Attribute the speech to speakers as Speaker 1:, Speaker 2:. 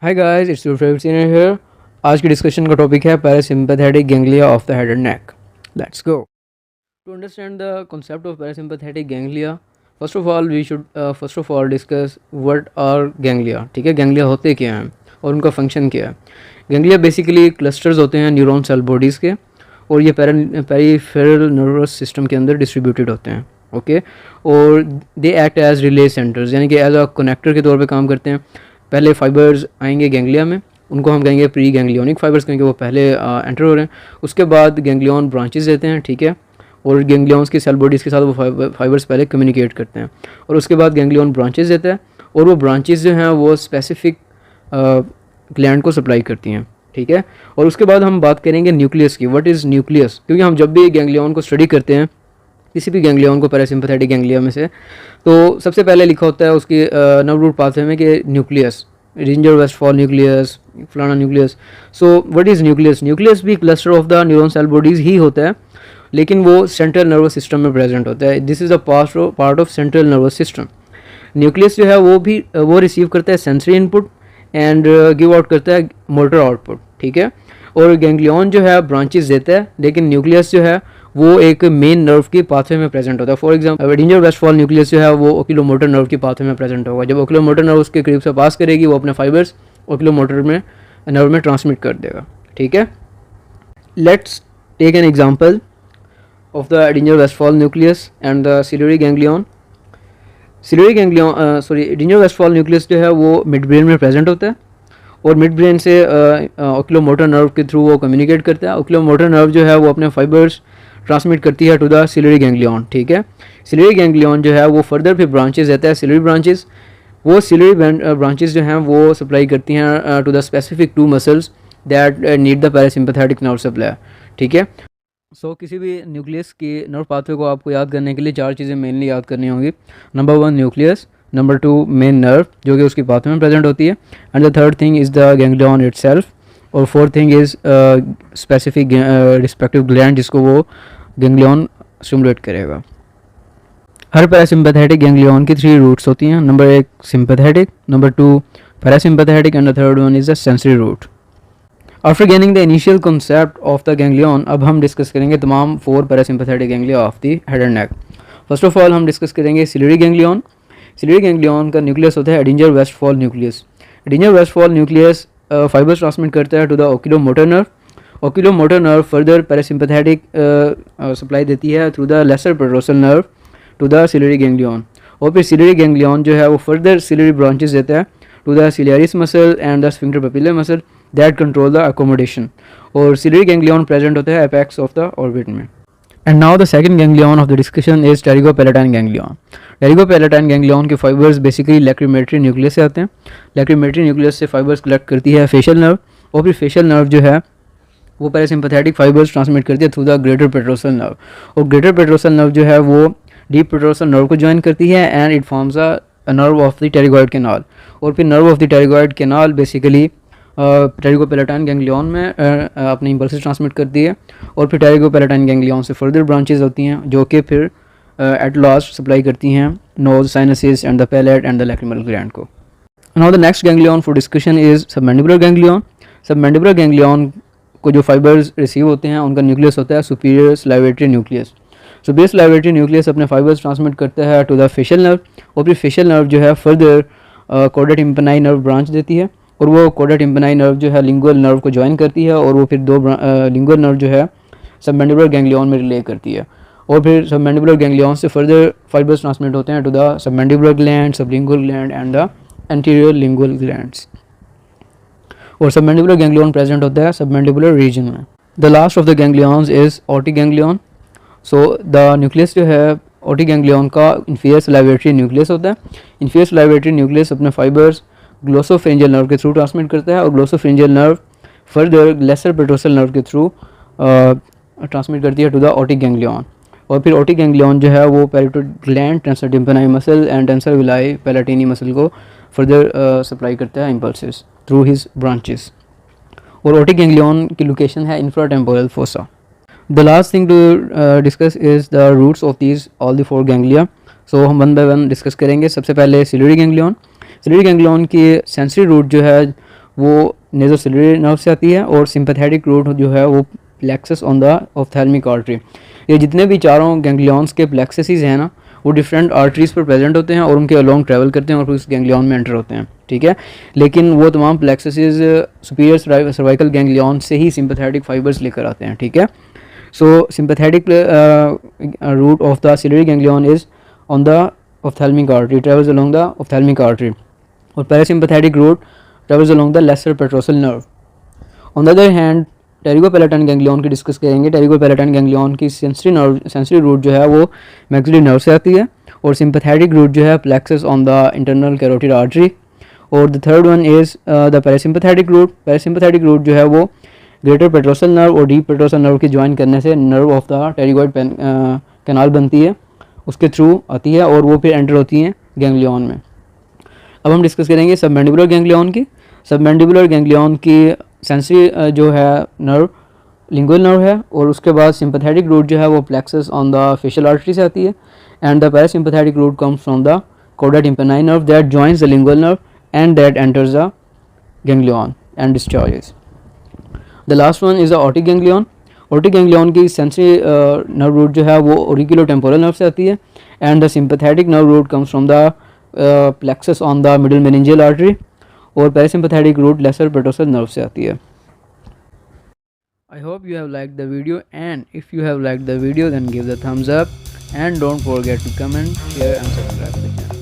Speaker 1: Hi guys, it's your favourite senior here. आज की discussion का टॉपिक है parasympathetic ganglia of the head and neck. Let's go. To understand the concept of parasympathetic ganglia, first of all we should first of all discuss what are ganglia। ठीक है, ganglia होते क्या हैं और उनका function क्या है। गैंग्लिया बेसिकली क्लस्टर्स होते हैं न्यूरॉन सेल बॉडीज़ के, और ये पेरीफेरल नर्वस सिस्टम के अंदर डिस्ट्रीब्यूटेड होते हैं। ओके, और they act as relay centres, यानी कि एज अ कनेक्टर के तौर पे काम करते हैं। पहले फाइबर्स आएंगे गैंग्लिया में, उनको हम कहेंगे प्री गैंग्लियोनिक फाइबर्स, क्योंकि वो पहले एंटर हो रहे हैं। उसके बाद गैंग्लियन ब्रांचेस देते हैं, ठीक है, और गैंग्लियंस की सेल बॉडीज़ के साथ वो फाइबर्स पहले कम्युनिकेट करते हैं, और उसके बाद गैंग्लियन ब्रांचेस देता है, और वो ब्रांचेस जो हैं वो स्पेसिफिक ग्लैंड को सप्लाई करती हैं, ठीक है। और उसके बाद हम बात करेंगे न्यूक्लियस की। व्हाट इज़ न्यूक्लियस, क्योंकि हम जब भी गैंग्लियन को स्टडी करते हैं, किसी भी गैंग्लियन को पैरासिम्पैथेटिक गैंग्लिया में से, तो सबसे पहले लिखा होता है उसकी नर्व रूट पाथवे में कि न्यूक्लियस, रिंजर वेस्टफॉल न्यूक्लियस, फलाना nucleus. So what is nucleus? Nucleus भी cluster of the neuron cell bodies ही होता है, लेकिन वो सेंट्रल नर्वस सिस्टम में प्रेजेंट होता है। This is a part of central nervous system. Nucleus जो है वो रिसीव करता है sensory input and give out करता है मोटर आउटपुट, ठीक है। और गैंग्लियन जो है ब्रांचेस देता है, लेकिन न्यूक्लियस जो है वो एक मेन नर्व की पाथवे में प्रेजेंट होता है। For example Ringer Westphal nucleus जो है वो ओक्यूलोमोटर नर्व की पाथवे में प्रेजेंट होगा। जब ओक्यूलोमोटर नर्व उसके करीब से पास करेगी, वो अपने फाइबर्स ओक्यूलोमोटर में नर्व में ट्रांसमिट कर देगा, ठीक है। Let's take an example of the Edinger-Westphal nucleus and the ciliary ganglion। Edinger-Westphal nucleus जो है वो मिड ब्रेन में प्रेजेंट होता है, और मिड ब्रेन से ओक्यूलोमोटर नर्व के थ्रू वो कम्युनिकेट करता है। ओक्यूलोमोटर नर्व जो है वो अपने फाइबर्स ट्रांसमिट करती है टू द सिलियरी गैंग्लियन, ठीक है। सिलियरी गैंग्लियन जो है वो फर्दर फिर ब्रांचेस देता है, सिलियरी ब्रांचेस। वो सिलियरी ब्रांचेस जो हैं वो सप्लाई करती हैं to the specific two muscles that need the parasympathetic nerve supply, ठीक है। किसी भी न्यूक्लियस की नर्व पाथवे को आपको याद करने के लिए चार चीज़ें मेनली याद करनी होंगी। Number 1 nucleus, number 2 main nerve जो कि उसकी पाथवे में प्रेजेंट होती है, and the third thing is the ganglion itself, और fourth thing is specific respective gland जिसको वो गैंग्लियन स्टिमुलेट करेगा। हर पैरासिम्पैथेटिक गैंग्लियन की 3 रूट्स होती हैं। Number 1 sympathetic, number 2 parasympathetic, and the third one is the sensory root. After gaining the initial concept of the ganglion, अब हम discuss करेंगे तमाम 4 parasympathetic ganglia of the head and neck. First of all हम discuss करेंगे ciliary ganglion. Ciliary ganglion का nucleus होता है Edinger Westphal nucleus. Edinger Westphal nucleus fibres transmit करता है to the oculomotor nerve. Oculomotor nerve further parasympathetic supply देती है through the lesser petrosal nerve to the ciliary ganglion, और फिर ciliary ganglion जो है वो फर्दर सिलियरी ब्रांचेस देता है to the ciliaris muscle and the sphincter pupillary muscle that control the accommodation, और सिलियरी गैंग्लियन प्रेजेंट होता है एपेक्स ऑफ द ऑर्बिट में। And now the second ganglion of the discussion is pterygopalatine ganglion. Pterygopalatine ganglion के fibres basically lacrimatory nucleus से आते हैं। Lacrimatory nucleus से fibres collect करती है फेशियल नर्व, और फिर फेशियल नर्व जो है वो पैरासिम्पैथेटिक फाइबर्स ट्रांसमिट करती है through the greater petrosal nerve, और ग्रेटर पेट्रोसल नर्व जो है वो डीप पेट्रोसल नर्व को ज्वाइन करती है, and it forms a nerve of the pterygoid canal. और फिर nerve of the pterygoid canal basically pterygopalatine ganglion में अपने इम्पल्सेस ट्रांसमिट करती है, और फिर टेरिगोपैलेटाइन गैंग्लियन से फर्दर ब्रांचेस होती हैं जो कि फिर एट लास्ट सप्लाई करती हैं nose, sinuses and the palate and the lacrimal gland को। Now the next ganglion for discussion is submandibular ganglion. Submandibular ganglion को जो फाइबर्स रिसीव होते हैं उनका न्यूक्लियस होता है superior salivatory nucleus. Superior salivatory nucleus अपने फाइबर्स ट्रांसमिट करता है टू द फेशियल नर्व, और फिर फेशियल नर्व जो है फर्दर कॉर्डा टिम्पैनी नर्व ब्रांच देती है, और वो कॉर्डा टिम्पैनी नर्व जो है लिंगुअल नर्व को ज्वाइन करती है, और वो फिर 2 लिंगुअल नर्व जो है सबमैंडिबुलर गैंग्लियन में रिले करती है, और फिर सबमैंडिबुलर गैंग्लियन से फर्दर फाइबर्स ट्रांसमिट होते हैं to the submandibular gland, sublingual gland and the anterior lingual glands, और सबमैंडिबुलर गैंग्लियन प्रेजेंट होता है सबमैंडिबुलर रीजन में। The last of the ganglions is otic ganglion. So the nucleus जो है otic ganglion का inferior salivatory nucleus होता है। Inferior salivatory nucleus अपने फाइबर्स ग्लोसोफ्रिंजियल नर्व के थ्रू ट्रांसमिट करता है, और glossopharyngeal nerve further laser petrosal nerve के थ्रू ट्रांसमिट करती है टू द ऑटिक गैंग्लियन, और फिर ऑटिक गैंग्लियन जो है वो parotid gland, tensor tympani muscle and tensor veli palatini muscle को फर्दर सप्लाई करता है इम्पल्सेस थ्रू हिज ब्रांचेस, और ऑटिक गैंग्लियन की लोकेशन है infratemporal fossa. The last thing to discuss is the roots of these all the 4 ganglia. So हम 1 by 1 discuss करेंगे। सबसे पहले सिलियरी गैंग्लियन। सिलियरी गैंग्लियन की सेंसरी रूट जो है वो नेज़ोसिलरी नर्व से आती है, और सिंपैथेटिक रूट जो है वो plexus on the ophthalmic artery. ये जितने भी चारों गैंग्लियंस के प्लेक्सेस हैं ना, वो डिफरेंट आर्टरीज़ पर प्रेजेंट होते हैं और उनके अलोंग ट्रैवल करते हैं और फिर उस गैंग्लियन में एंटर होते हैं, ठीक है। लेकिन वो तमाम प्लेक्सेस सुपीरियर सर्वाइकल गैंग्लियन से ही सिंपैथेटिक फाइबर्स लेकर आते हैं, ठीक है। So sympathetic root of the ciliary ganglion is on the ophthalmic artery, travels along the ophthalmic artery, और parasympathetic root travels along the lesser petrosal nerve. On the other hand pterygopalatine ganglion की discuss करेंगे। Pterygopalatine ganglion की sensory root जो है वो maxillary nerve से आती है, और सिंपैथेटिक रूट जो है plexus on the internal carotid artery. और the third one is the parasympathetic root. Parasympathetic root जो है वो ग्रेटर पेट्रोसल नर्व और डीप पेट्रोसल नर्व की ज्वाइन करने से nerve of the pterygoid canal बनती है, उसके थ्रू आती है और वो फिर एंटर होती हैं गैंग्लियन में। अब हम डिस्कस करेंगे सबमैंडिबुलर गैंग्लियन की। सबमैंडिबुलर गैंग्लियन की सेंसरी जो है नर्व लिंगुअल नर्व है, और उसके बाद सिंपैथेटिक रूट जो है वो plexus on the facial artery से आती है, and the parasympathetic root comes from the chorda tympani nerve that joins the lingual nerve and that enters the ganglion and discharges. The last one is the otic ganglion. Otic ganglion की sensory nerve root जो है वो auriculotemporal nerve से आती है, and the sympathetic nerve root comes from the plexus on the middle meningeal artery, और parasympathetic root lesser petrosal nerve से आती है। I hope you have liked the video, and if you have liked the video then give the thumbs up and don't forget to comment, share and subscribe the channel.